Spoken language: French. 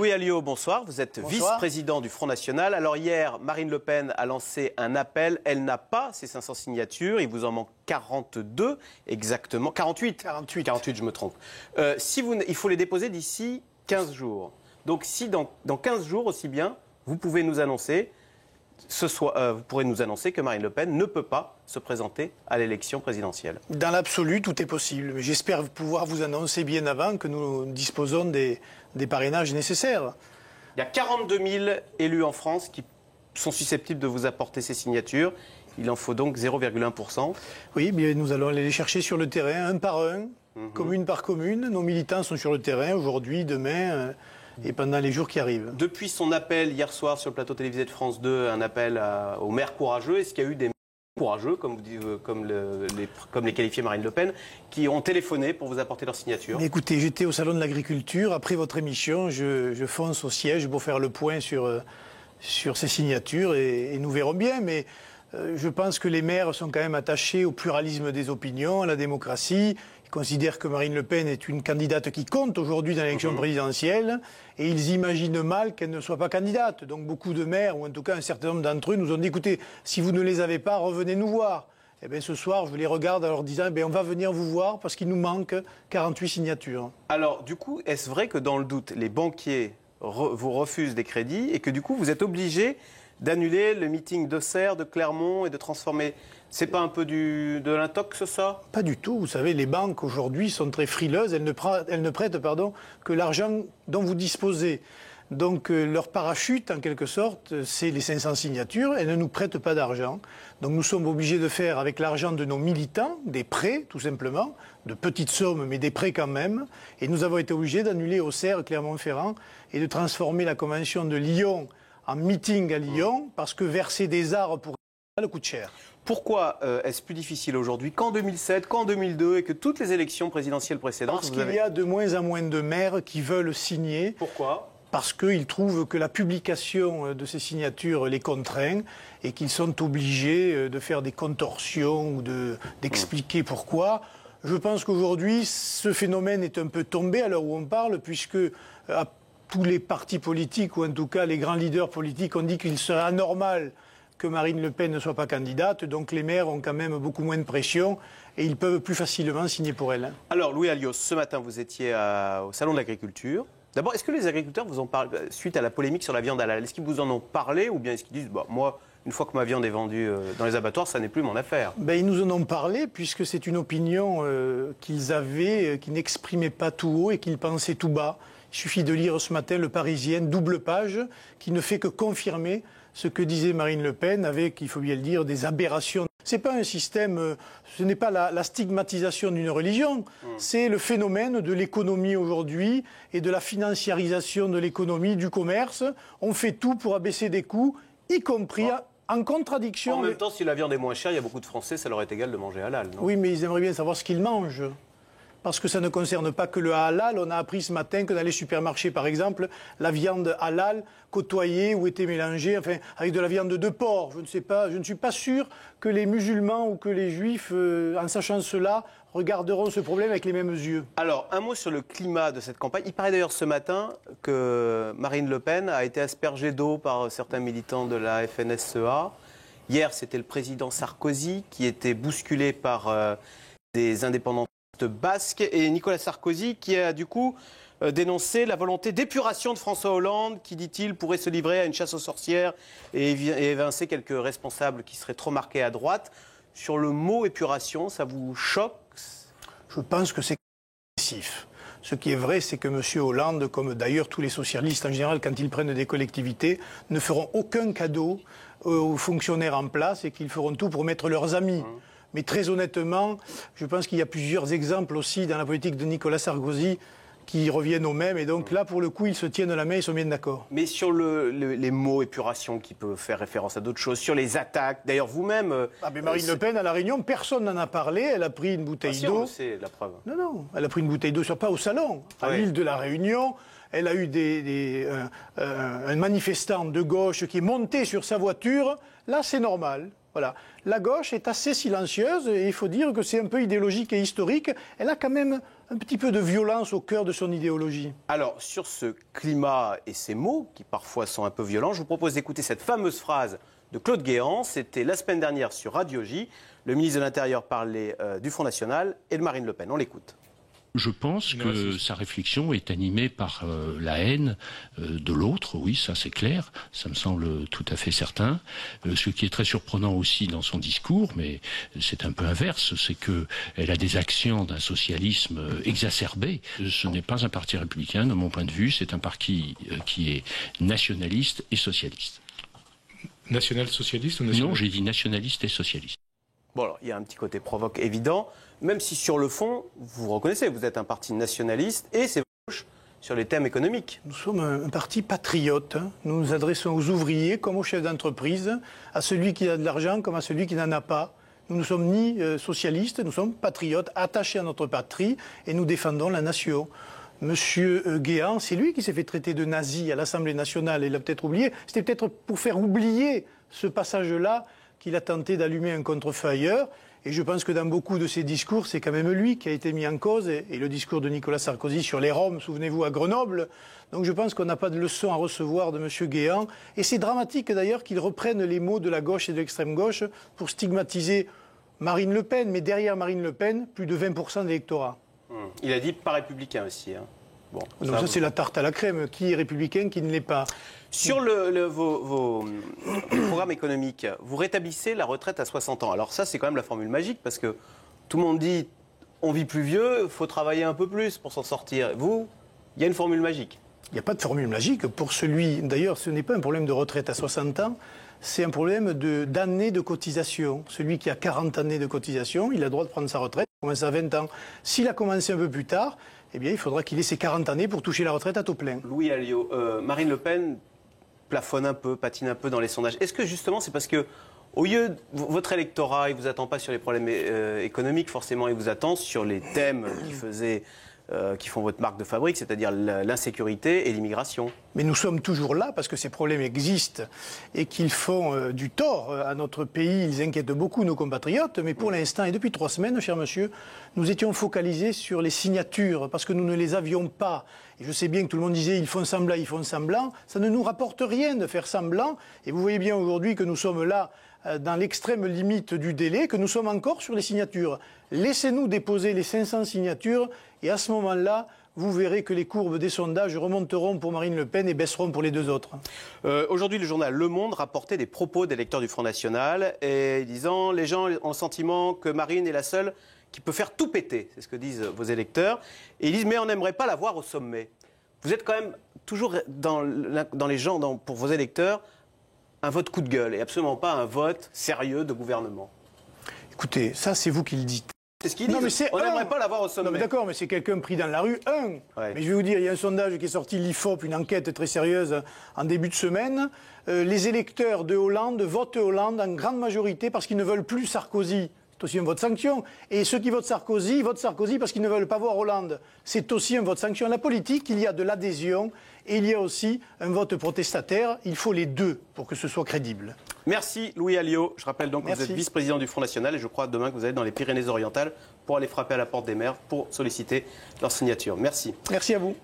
Louis Alliot, bonsoir. Vous êtes vice-président du Front National. Alors hier, Marine Le Pen a lancé un appel. Elle n'a pas ses 500 signatures. Il vous en manque 42 exactement. 48. 48, je me trompe. Il faut les déposer d'ici 15 jours. Donc si dans 15 jours aussi bien, vous pouvez nous annoncer... vous pourrez nous annoncer que Marine Le Pen ne peut pas se présenter à l'élection présidentielle. Dans l'absolu, tout est possible. Mais j'espère pouvoir vous annoncer bien avant que nous disposons des parrainages nécessaires. Il y a 42 000 élus en France qui sont susceptibles de vous apporter ces signatures. Il en faut donc 0,1%. Oui, bien, nous allons aller les chercher sur le terrain, un par un, commune par commune. Nos militants sont sur le terrain aujourd'hui, demain... et pendant les jours qui arrivent. Depuis son appel hier soir sur le plateau télévisé de France 2, un appel aux maires courageux, est-ce qu'il y a eu des maires courageux, comme les qualifiait Marine Le Pen, qui ont téléphoné pour vous apporter leur signature? Écoutez, j'étais au Salon de l'Agriculture. Après votre émission, je fonce au siège pour faire le point sur ces signatures et nous verrons bien. Mais je pense que les maires sont quand même attachés au pluralisme des opinions, à la démocratie. Considèrent que Marine Le Pen est une candidate qui compte aujourd'hui dans l'élection présidentielle et ils imaginent mal qu'elle ne soit pas candidate. Donc beaucoup de maires, ou en tout cas un certain nombre d'entre eux, nous ont dit, écoutez, si vous ne les avez pas, revenez nous voir. Eh bien ce soir, je les regarde en leur disant, on va venir vous voir parce qu'il nous manque 48 signatures. Alors du coup, est-ce vrai que dans le doute, les banquiers vous refusent des crédits et que du coup vous êtes obligé d'annuler le meeting d'Auxerre, de Clermont et de transformer... C'est pas un peu de l'intox, ça? Pas du tout. Vous savez, les banques aujourd'hui sont très frileuses. Elles ne prêtent que l'argent dont vous disposez. Donc leur parachute, en quelque sorte, c'est les 500 signatures. Elles ne nous prêtent pas d'argent. Donc nous sommes obligés de faire avec l'argent de nos militants des prêts, tout simplement, de petites sommes, mais des prêts quand même. Et nous avons été obligés d'annuler Auxerre, Clermont-Ferrand et de transformer la convention de Lyon en meeting à Lyon, parce que verser des arts pour ça coûte cher. Pourquoi est-ce plus difficile aujourd'hui qu'en 2007, qu'en 2002 et que toutes les élections présidentielles précédentes? Parce qu'il y a de moins en moins de maires qui veulent signer. Pourquoi? Parce qu'ils trouvent que la publication de ces signatures les contraint et qu'ils sont obligés de faire des contorsions ou d'expliquer pourquoi. Je pense qu'aujourd'hui, ce phénomène est un peu tombé à l'heure où on parle, puisque tous les partis politiques, ou en tout cas les grands leaders politiques, ont dit qu'il serait anormal que Marine Le Pen ne soit pas candidate, donc les maires ont quand même beaucoup moins de pression et ils peuvent plus facilement signer pour elle. Alors Louis Alliot, ce matin vous étiez au Salon de l'Agriculture. D'abord, est-ce que les agriculteurs vous en parlent suite à la polémique sur la viande halal? Est-ce qu'ils vous en ont parlé ou bien est-ce qu'ils disent moi, une fois que ma viande est vendue dans les abattoirs, ça n'est plus mon affaire? Ils nous en ont parlé puisque c'est une opinion qu'ils avaient, qu'ils n'exprimaient pas tout haut et qu'ils pensaient tout bas. Il suffit de lire ce matin Le Parisien, double page, qui ne fait que confirmer ce que disait Marine Le Pen avec, il faut bien le dire, des aberrations. Ce n'est pas un système, ce n'est pas la stigmatisation d'une religion, c'est le phénomène de l'économie aujourd'hui et de la financiarisation de l'économie, du commerce. On fait tout pour abaisser des coûts, y compris en contradiction. En même temps, si la viande est moins chère, il y a beaucoup de Français, ça leur est égal de manger halal, non? Oui, mais ils aimeraient bien savoir ce qu'ils mangent. Parce que ça ne concerne pas que le halal. On a appris ce matin que dans les supermarchés, par exemple, la viande halal côtoyée ou était mélangée avec de la viande de porc. Je ne suis pas sûr que les musulmans ou que les juifs, en sachant cela, regarderont ce problème avec les mêmes yeux. Alors, un mot sur le climat de cette campagne. Il paraît d'ailleurs ce matin que Marine Le Pen a été aspergée d'eau par certains militants de la FNSEA. Hier, c'était le président Sarkozy qui était bousculé par des indépendants basque et Nicolas Sarkozy qui a du coup dénoncé la volonté d'épuration de François Hollande qui, dit-il, pourrait se livrer à une chasse aux sorcières et évincer quelques responsables qui seraient trop marqués à droite. Sur le mot épuration, ça vous choque? Je pense que c'est excessif. Ce qui est vrai, c'est que M. Hollande, comme d'ailleurs tous les socialistes en général, quand ils prennent des collectivités, ne feront aucun cadeau aux fonctionnaires en place et qu'ils feront tout pour mettre leurs amis. Mais très honnêtement, je pense qu'il y a plusieurs exemples aussi dans la politique de Nicolas Sarkozy qui reviennent au même. Et donc là, pour le coup, ils se tiennent la main, ils sont bien d'accord. Mais sur les mots épuration qui peuvent faire référence à d'autres choses, sur les attaques, d'ailleurs vous-même... mais Marine Le Pen, à La Réunion, personne n'en a parlé. Elle a pris une bouteille d'eau. C'est la preuve. Non, elle a pris une bouteille d'eau, pas au salon, à l'île de La Réunion. Elle a eu un manifestant de gauche qui est monté sur sa voiture. Là, c'est normal. Voilà. La gauche est assez silencieuse et il faut dire que c'est un peu idéologique et historique. Elle a quand même un petit peu de violence au cœur de son idéologie. Alors, sur ce climat et ces mots, qui parfois sont un peu violents, je vous propose d'écouter cette fameuse phrase de Claude Guéant. C'était la semaine dernière sur Radio J. Le ministre de l'Intérieur parlait du Front National et de Marine Le Pen. On l'écoute. Je pense que sa réflexion est animée par la haine de l'autre, oui, ça c'est clair, ça me semble tout à fait certain. Ce qui est très surprenant aussi dans son discours, mais c'est un peu inverse, c'est qu'elle a des accents d'un socialisme exacerbé. Ce n'est pas un parti républicain, de mon point de vue, c'est un parti qui est nationaliste et socialiste. National-socialiste ou national... Non, j'ai dit nationaliste et socialiste. Bon, alors, il y a un petit côté provoque évident, même si sur le fond, vous reconnaissez, vous êtes un parti nationaliste et c'est gauche sur les thèmes économiques. Nous sommes un parti patriote. Nous nous adressons aux ouvriers comme aux chefs d'entreprise, à celui qui a de l'argent comme à celui qui n'en a pas. Nous ne sommes ni socialistes, nous sommes patriotes, attachés à notre patrie et nous défendons la nation. Monsieur Guéant, c'est lui qui s'est fait traiter de nazi à l'Assemblée nationale, il l'a peut-être oublié. C'était peut-être pour faire oublier ce passage-là qu'il a tenté d'allumer un contre-feu ailleurs. Et je pense que dans beaucoup de ses discours, c'est quand même lui qui a été mis en cause. Et le discours de Nicolas Sarkozy sur les Roms, souvenez-vous, à Grenoble. Donc je pense qu'on n'a pas de leçon à recevoir de M. Guéant. Et c'est dramatique d'ailleurs qu'il reprenne les mots de la gauche et de l'extrême gauche pour stigmatiser Marine Le Pen. Mais derrière Marine Le Pen, plus de 20% de l'électorat. Il a dit pas républicain aussi. Hein. Bon, donc ça c'est la tarte à la crème. Qui est républicain, qui ne l'est pas. Sur vos programmes économiques, vous rétablissez la retraite à 60 ans. Alors ça, c'est quand même la formule magique, parce que tout le monde dit on vit plus vieux, il faut travailler un peu plus pour s'en sortir. Vous, il y a une formule magique. Il n'y a pas de formule magique. Pour celui, d'ailleurs, ce n'est pas un problème de retraite à 60 ans, c'est un problème d'années de cotisation. Celui qui a 40 années de cotisation, il a le droit de prendre sa retraite, il commence à 20 ans. S'il a commencé un peu plus tard, eh bien, il faudra qu'il ait ses 40 années pour toucher la retraite à taux plein. Louis Alliot, Marine Le Pen plafonne un peu, patine un peu dans les sondages. Est-ce que justement c'est parce que au lieu votre électorat, il vous attend pas sur les problèmes économiques, forcément, il vous attend sur les thèmes qui font votre marque de fabrique, c'est-à-dire l'insécurité et l'immigration. Mais nous sommes toujours là parce que ces problèmes existent et qu'ils font du tort à notre pays. Ils inquiètent beaucoup nos compatriotes. Mais pour l'instant, et depuis 3 semaines, cher monsieur, nous étions focalisés sur les signatures parce que nous ne les avions pas. Et je sais bien que tout le monde disait ils font semblant, ils font semblant. Ça ne nous rapporte rien de faire semblant. Et vous voyez bien aujourd'hui que nous sommes là dans l'extrême limite du délai, que nous sommes encore sur les signatures. Laissez-nous déposer les 500 signatures et à ce moment-là, vous verrez que les courbes des sondages remonteront pour Marine Le Pen et baisseront pour les 2 autres. Aujourd'hui, le journal Le Monde rapportait des propos d'électeurs du Front National et disant les gens ont le sentiment que Marine est la seule qui peut faire tout péter. C'est ce que disent vos électeurs. Et ils disent mais on n'aimerait pas la voir au sommet. Vous êtes quand même toujours dans les gens, pour vos électeurs, un vote coup de gueule et absolument pas un vote sérieux de gouvernement. Écoutez, ça c'est vous qui le dites. C'est ce qu'ils disent. On n'aimerait pas l'avoir au sommet. Non mais d'accord, mais c'est quelqu'un pris dans la rue. Ouais. Mais je vais vous dire, il y a un sondage qui est sorti, l'IFOP, une enquête très sérieuse en début de semaine. Les électeurs de Hollande votent Hollande en grande majorité parce qu'ils ne veulent plus Sarkozy. C'est aussi un vote sanction. Et ceux qui votent Sarkozy parce qu'ils ne veulent pas voir Hollande. C'est aussi un vote sanction. La politique, il y a de l'adhésion et il y a aussi un vote protestataire. Il faut les deux pour que ce soit crédible. Merci Louis Alliot. Je rappelle donc que vous êtes vice-président du Front National et je crois demain que vous allez dans les Pyrénées-Orientales pour aller frapper à la porte des maires pour solliciter leur signature. Merci. Merci à vous.